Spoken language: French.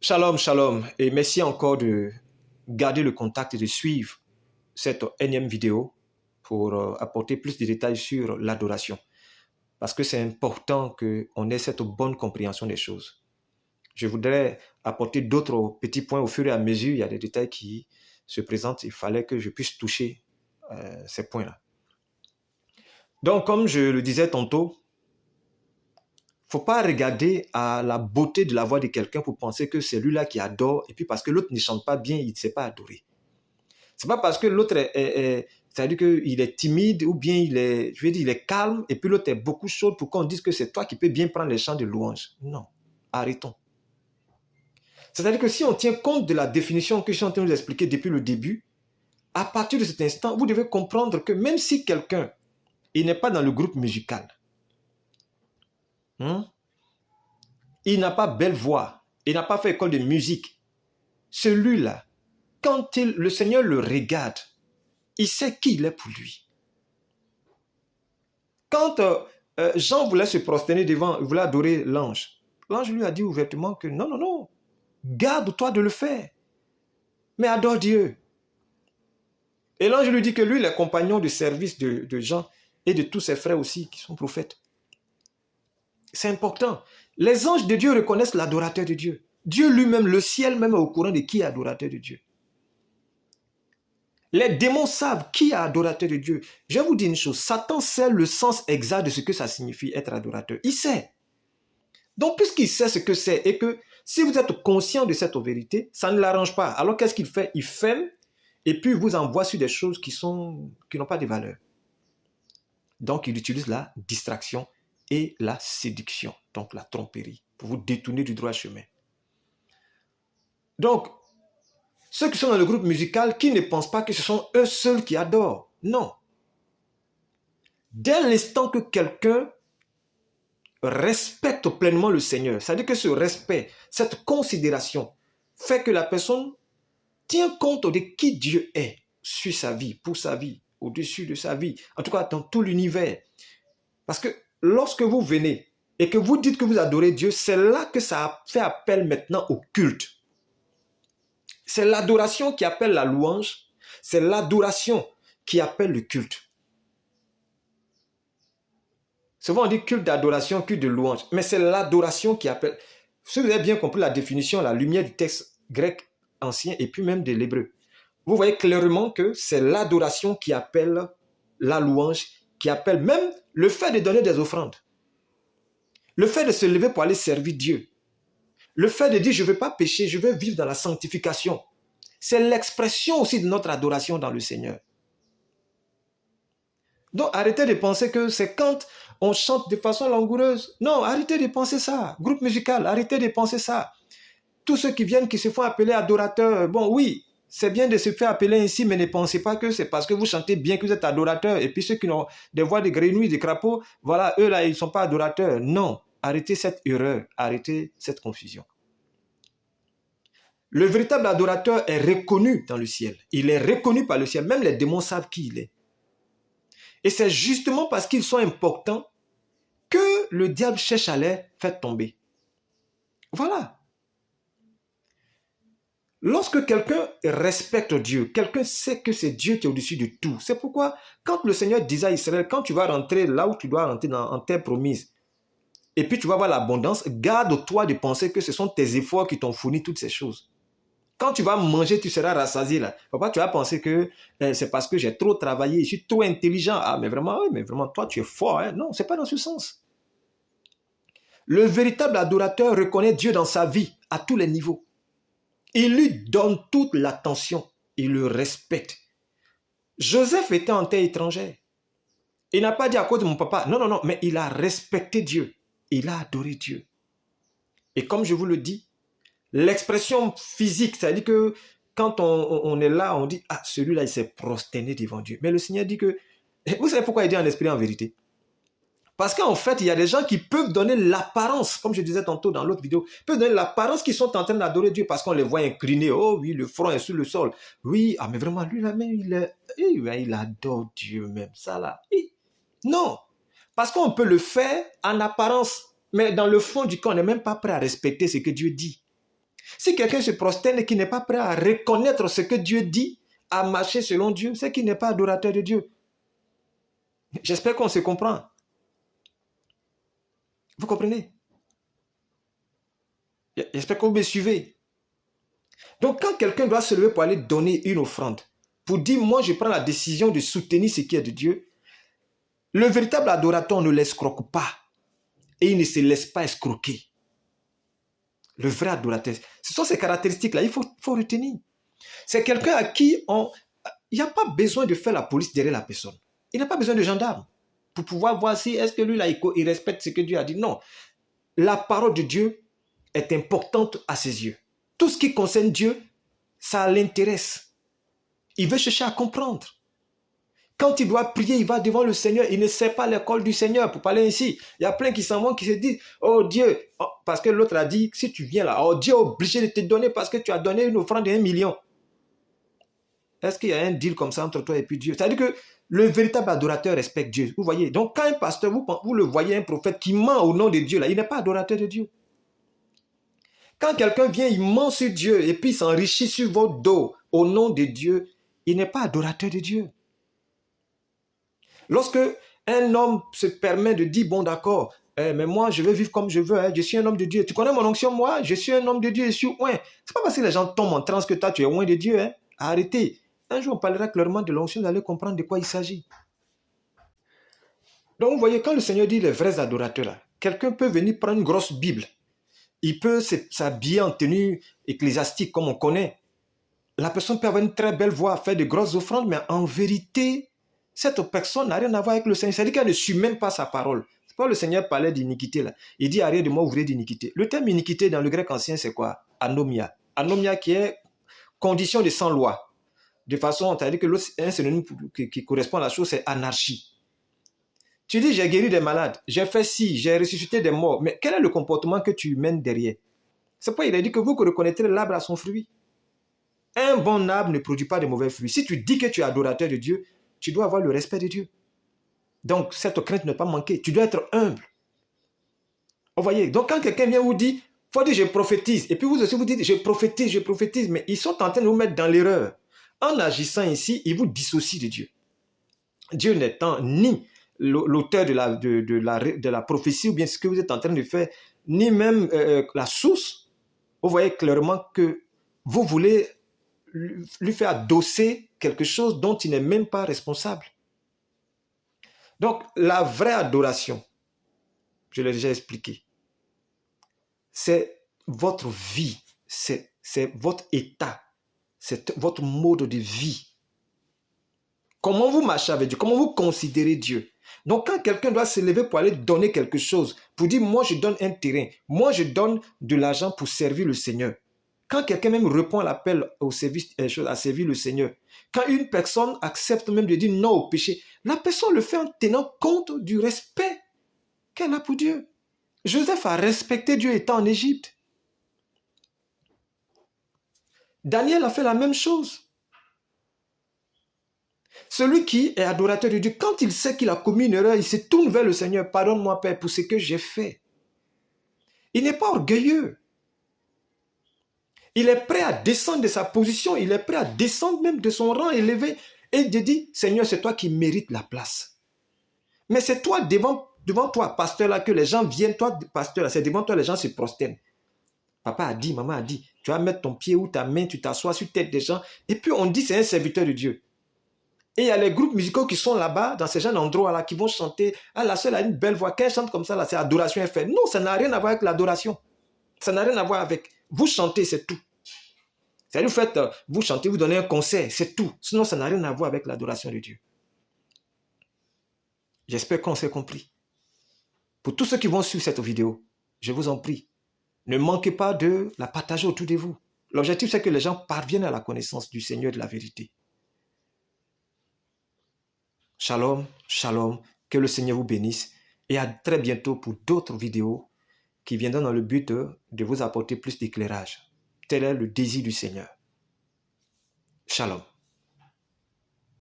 Shalom, shalom, et merci encore de garder le contact et de suivre cette énième vidéo pour apporter plus de détails sur l'adoration. Parce que c'est important qu'on ait cette bonne compréhension des choses. Je voudrais apporter d'autres petits points au fur et à mesure. Il y a des détails qui se présentent. Il fallait que je puisse toucher ces points-là. Donc, comme je le disais tantôt, il ne faut pas regarder à la beauté de la voix de quelqu'un pour penser que c'est lui-là qui adore, et puis parce que l'autre ne chante pas bien, il ne sait pas adorer. C'est pas parce que l'autre c'est-à-dire qu'il est timide ou bien il est calme, et puis l'autre est beaucoup chaud pour qu'on dise que c'est toi qui peux bien prendre les chants de louange. Non, arrêtons. C'est-à-dire que si on tient compte de la définition que je suis en train de vous expliquer depuis le début, à partir de cet instant, vous devez comprendre que même si quelqu'un il n'est pas dans le groupe musical, il n'a pas belle voix, il n'a pas fait école de musique, celui-là, quand le Seigneur le regarde, il sait qui il est pour lui. Quand Jean voulait se prosterner devant, il voulait adorer l'ange, l'ange lui a dit ouvertement que non, non, non, garde-toi de le faire, mais adore Dieu. Et l'ange lui dit que lui, il est compagnon de service de Jean et de tous ses frères aussi qui sont prophètes. C'est important. Les anges de Dieu reconnaissent l'adorateur de Dieu. Dieu lui-même, le ciel même est au courant de qui est adorateur de Dieu. Les démons savent qui est adorateur de Dieu. Je vais vous dire une chose, Satan sait le sens exact de ce que ça signifie être adorateur. Il sait. Donc, puisqu'il sait ce que c'est et que si vous êtes conscient de cette vérité, ça ne l'arrange pas. Alors, qu'est-ce qu'il fait? Il ferme et puis il vous envoie sur des choses qui n'ont pas de valeur. Donc, il utilise la distraction et la séduction, donc la tromperie, pour vous détourner du droit chemin. Donc, ceux qui sont dans le groupe musical, qui ne pensent pas que ce sont eux seuls qui adorent. Non. Dès l'instant que quelqu'un respecte pleinement le Seigneur, c'est-à-dire que ce respect, cette considération, fait que la personne tient compte de qui Dieu est sur sa vie, pour sa vie, au-dessus de sa vie, en tout cas dans tout l'univers. Parce que lorsque vous venez et que vous dites que vous adorez Dieu, c'est là que ça fait appel maintenant au culte. C'est l'adoration qui appelle la louange, c'est l'adoration qui appelle le culte. Souvent on dit culte d'adoration, culte de louange, mais c'est l'adoration qui appelle. Si vous avez bien compris la définition, la lumière du texte grec ancien et puis même de l'hébreu, vous voyez clairement que c'est l'adoration qui appelle la louange, qui appelle même le fait de donner des offrandes. Le fait de se lever pour aller servir Dieu. Le fait de dire je ne veux pas pécher, je veux vivre dans la sanctification. C'est l'expression aussi de notre adoration dans le Seigneur. Donc arrêtez de penser que c'est quand on chante de façon langoureuse. Non, arrêtez de penser ça. Groupe musical, arrêtez de penser ça. Tous ceux qui viennent, qui se font appeler adorateurs, bon oui, c'est bien de se faire appeler ainsi, mais ne pensez pas que c'est parce que vous chantez bien que vous êtes adorateurs. Et puis ceux qui ont des voix de grenouilles, de crapauds, voilà, eux là, ils ne sont pas adorateurs. Non, arrêtez cette erreur, arrêtez cette confusion. Le véritable adorateur est reconnu dans le ciel. Il est reconnu par le ciel. Même les démons savent qui il est. Et c'est justement parce qu'ils sont importants que le diable cherche à les faire tomber. Voilà. Lorsque quelqu'un respecte Dieu, quelqu'un sait que c'est Dieu qui est au-dessus de tout. C'est pourquoi, quand le Seigneur disait à Israël, quand tu vas rentrer là où tu dois rentrer en terre promise, et puis tu vas voir l'abondance, garde-toi de penser que ce sont tes efforts qui t'ont fourni toutes ces choses. Quand tu vas manger, tu seras rassasié là. Papa, tu vas penser que c'est parce que j'ai trop travaillé, je suis trop intelligent. Ah, mais vraiment, toi, tu es fort. Hein? Non, c'est pas dans ce sens. Le véritable adorateur reconnaît Dieu dans sa vie, à tous les niveaux. Il lui donne toute l'attention. Il le respecte. Joseph était en terre étrangère. Il n'a pas dit à cause de mon papa. Non, non, non, mais il a respecté Dieu. Il a adoré Dieu. Et comme je vous le dis, l'expression physique, c'est-à-dire que quand on est là, on dit, ah, celui-là, il s'est prosterné devant Dieu. Mais le Seigneur dit que, vous savez pourquoi il dit en esprit en vérité? Parce qu'en fait, il y a des gens qui peuvent donner l'apparence, comme je disais tantôt dans l'autre vidéo, peuvent donner l'apparence qu'ils sont en train d'adorer Dieu parce qu'on les voit inclinés. Oh oui, le front est sur le sol. Oui, ah mais vraiment, lui là, même, il adore Dieu même, ça là. Non, parce qu'on peut le faire en apparence, mais dans le fond du corps, on n'est même pas prêt à respecter ce que Dieu dit. Si quelqu'un se prosterne et qui n'est pas prêt à reconnaître ce que Dieu dit, à marcher selon Dieu, c'est qu'il n'est pas adorateur de Dieu. J'espère qu'on se comprend. Vous comprenez? J'espère que vous me suivez. Donc quand quelqu'un doit se lever pour aller donner une offrande, pour dire, moi je prends la décision de soutenir ce qui est de Dieu, le véritable adorateur ne l'escroque pas et il ne se laisse pas escroquer. Le vrai adorateur, ce sont ces caractéristiques-là, il faut retenir. C'est quelqu'un à qui il n'y a pas besoin de faire la police derrière la personne. Il n'a pas besoin de gendarme pour pouvoir voir si est-ce que lui là, il respecte ce que Dieu a dit. Non, la parole de Dieu est importante à ses yeux. Tout ce qui concerne Dieu, ça l'intéresse. Il veut chercher à comprendre. Quand il doit prier, il va devant le Seigneur. Il ne sait pas l'école du Seigneur, pour parler ainsi. Il y a plein qui s'en vont, qui se disent, oh Dieu, oh, parce que l'autre a dit, si tu viens là, oh Dieu est obligé de te donner parce que tu as donné une offrande de 1 million. Est-ce qu'il y a un deal comme ça entre toi et puis Dieu? C'est-à-dire que le véritable adorateur respecte Dieu. Vous voyez? Donc quand un pasteur, vous le voyez, un prophète qui ment au nom de Dieu, là, il n'est pas adorateur de Dieu. Quand quelqu'un vient, il ment sur Dieu et puis il s'enrichit sur votre dos au nom de Dieu, il n'est pas adorateur de Dieu. Lorsque un homme se permet de dire, bon d'accord, mais moi je veux vivre comme je veux, je suis un homme de Dieu. Tu connais mon onction, moi, je suis un homme de Dieu, je suis oint. C'est pas parce que les gens tombent en transe que toi tu es oint de Dieu. Arrêtez. Un jour on parlera clairement de l'onction, vous allez comprendre de quoi il s'agit. Donc vous voyez, quand le Seigneur dit les vrais adorateurs, là, quelqu'un peut venir prendre une grosse Bible. Il peut s'habiller en tenue ecclésiastique comme on connaît. La personne peut avoir une très belle voix, faire de grosses offrandes, mais en vérité, cette personne n'a rien à voir avec le Seigneur. C'est-à-dire qu'elle ne suit même pas sa parole. C'est pas le Seigneur parlait d'iniquité là. Il dit, arrête de moi ouvrir d'iniquité. Le terme iniquité dans le grec ancien, c'est quoi? Anomia. Anomia qui est condition de sans loi. De façon, c'est-à-dire que un synonyme qui correspond à la chose, c'est anarchie. Tu dis, j'ai guéri des malades, j'ai fait ci, j'ai ressuscité des morts, mais quel est le comportement que tu mènes derrière? C'est pourquoi il a dit que vous reconnaîtrez l'arbre à son fruit. Un bon arbre ne produit pas de mauvais fruits. Si tu dis que tu es adorateur de Dieu, tu dois avoir le respect de Dieu. Donc, cette crainte ne pas manquer. Tu dois être humble. Vous voyez? Donc, quand quelqu'un vient vous dire, il faut dire je prophétise, et puis vous aussi vous dites je prophétise, mais ils sont en train de vous mettre dans l'erreur. En agissant ici, ils vous dissocient de Dieu. Dieu n'étant ni l'auteur de la prophétie ou bien ce que vous êtes en train de faire, ni même la source, vous voyez clairement que vous voulez lui faire adosser quelque chose dont il n'est même pas responsable. Donc, la vraie adoration, je l'ai déjà expliqué, c'est votre vie, c'est votre état, c'est votre mode de vie. Comment vous marchez avec Dieu, comment vous considérez Dieu. Donc, quand quelqu'un doit se lever pour aller donner quelque chose, pour dire, moi je donne un terrain, moi je donne de l'argent pour servir le Seigneur, quand quelqu'un même répond à l'appel au service, à servir le Seigneur, quand une personne accepte même de dire non au péché, la personne le fait en tenant compte du respect qu'elle a pour Dieu. Joseph a respecté Dieu étant en Égypte. Daniel a fait la même chose. Celui qui est adorateur de Dieu, quand il sait qu'il a commis une erreur, il se tourne vers le Seigneur. Pardonne-moi, Père, pour ce que j'ai fait. Il n'est pas orgueilleux. Il est prêt à descendre de sa position, il est prêt à descendre même de son rang élevé et de dire, Seigneur, c'est toi qui mérites la place. Mais c'est toi, devant toi, pasteur, là, que les gens viennent, toi, pasteur, là, c'est devant toi, les gens se prosternent. Papa a dit, maman a dit, tu vas mettre ton pied ou ta main, tu t'assois sur la tête des gens, et puis on dit, c'est un serviteur de Dieu. Et il y a les groupes musicaux qui sont là-bas, dans ces gens d'endroits-là, qui vont chanter, ah, la seule a une belle voix, quand elle chante comme ça, là, c'est adoration est faite. Non, ça n'a rien à voir avec l'adoration. Ça n'a rien à voir avec. Vous chantez, c'est tout. C'est-à-dire, vous chantez, vous donnez un concert, c'est tout. Sinon, ça n'a rien à voir avec l'adoration de Dieu. J'espère qu'on s'est compris. Pour tous ceux qui vont suivre cette vidéo, je vous en prie, ne manquez pas de la partager autour de vous. L'objectif, c'est que les gens parviennent à la connaissance du Seigneur de la vérité. Shalom, shalom, que le Seigneur vous bénisse et à très bientôt pour d'autres vidéos qui viendront dans le but de vous apporter plus d'éclairage. Tel est le désir du Seigneur. Shalom.